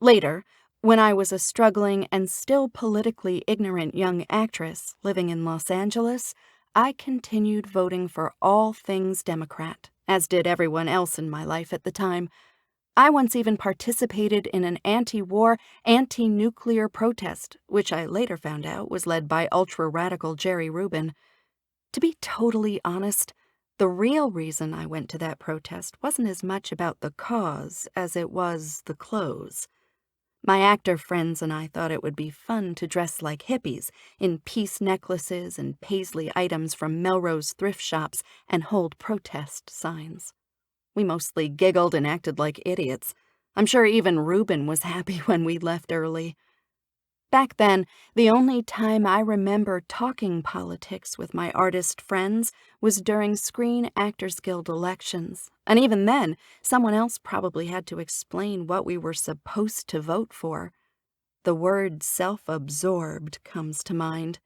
Later, when I was a struggling and still politically ignorant young actress living in Los Angeles, I continued voting for all things Democrat, as did everyone else in my life at the time. I once even participated in an anti-war, anti-nuclear protest, which I later found out was led by ultra-radical Jerry Rubin. To be totally honest, the real reason I went to that protest wasn't as much about the cause as it was the clothes. My actor friends and I thought it would be fun to dress like hippies in peace necklaces and paisley items from Melrose thrift shops and hold protest signs. We mostly giggled and acted like idiots. I'm sure even Reuben was happy when we left early. Back then, the only time I remember talking politics with my artist friends was during Screen Actors Guild elections, and even then, someone else probably had to explain what we were supposed to vote for. The word self-absorbed comes to mind.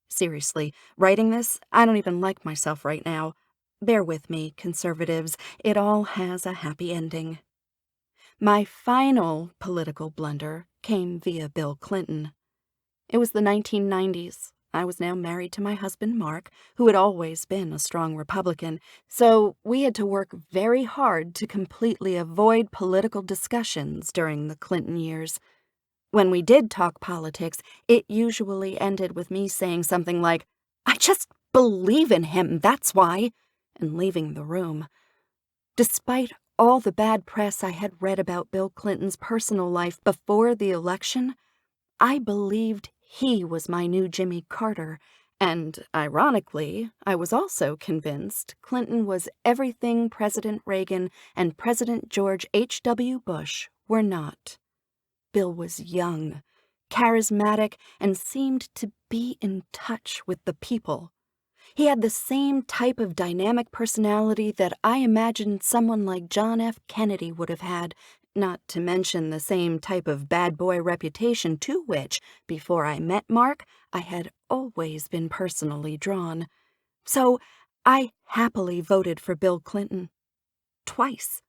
Seriously, writing this, I don't even like myself right now. Bear with me, conservatives, it all has a happy ending. My final political blunder came via Bill Clinton. It was the 1990s. I was now married to my husband, Mark, who had always been a strong Republican, so we had to work very hard to completely avoid political discussions during the Clinton years. When we did talk politics, it usually ended with me saying something like, "I just believe in him, that's why," and leaving the room. Despite all the bad press I had read about Bill Clinton's personal life before the election, I believed he was my new Jimmy Carter, and, ironically, I was also convinced Clinton was everything President Reagan and President George H.W. Bush were not. Bill was young, charismatic, and seemed to be in touch with the people. He had the same type of dynamic personality that I imagined someone like John F. Kennedy would have had, not to mention the same type of bad boy reputation to which, before I met Mark, I had always been personally drawn. So I happily voted for Bill Clinton. Twice.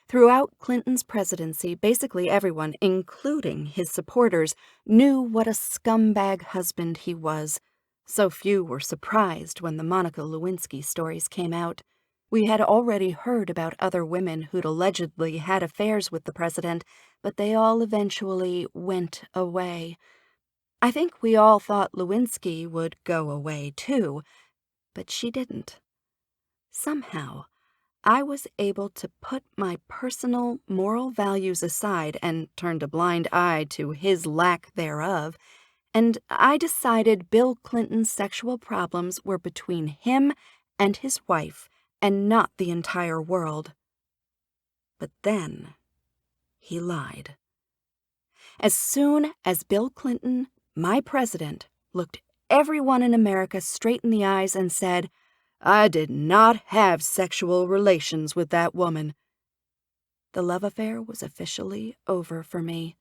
Throughout Clinton's presidency, basically everyone, including his supporters, knew what a scumbag husband he was. So few were surprised when the Monica Lewinsky stories came out. We had already heard about other women who'd allegedly had affairs with the president, but they all eventually went away. I think we all thought Lewinsky would go away too, but she didn't. Somehow, I was able to put my personal moral values aside and turned a blind eye to his lack thereof, and I decided Bill Clinton's sexual problems were between him and his wife, and not the entire world. But then, he lied. As soon as Bill Clinton, my president, looked everyone in America straight in the eyes and said, "I did not have sexual relations with that woman," the love affair was officially over for me.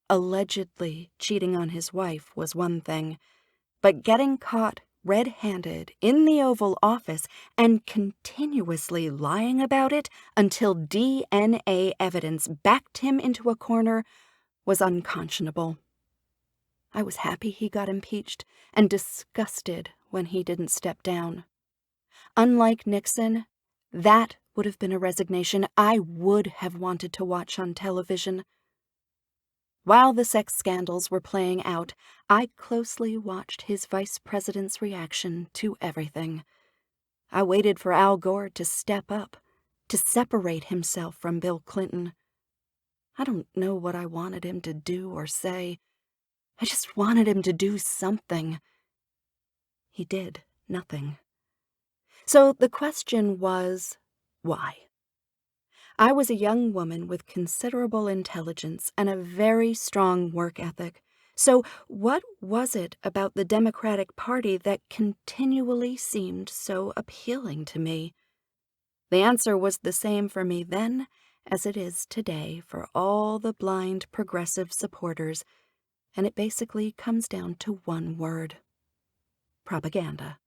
Allegedly cheating on his wife was one thing, but getting caught red-handed in the Oval Office and continuously lying about it until DNA evidence backed him into a corner was unconscionable. I was happy he got impeached and disgusted when he didn't step down. Unlike Nixon, that would have been a resignation I would have wanted to watch on television. While the sex scandals were playing out, I closely watched his vice president's reaction to everything. I waited for Al Gore to step up, to separate himself from Bill Clinton. I don't know what I wanted him to do or say. I just wanted him to do something. He did nothing. So the question was, why? I was a young woman with considerable intelligence and a very strong work ethic. So what was it about the Democratic Party that continually seemed so appealing to me? The answer was the same for me then as it is today for all the blind progressive supporters, and it basically comes down to one word: propaganda.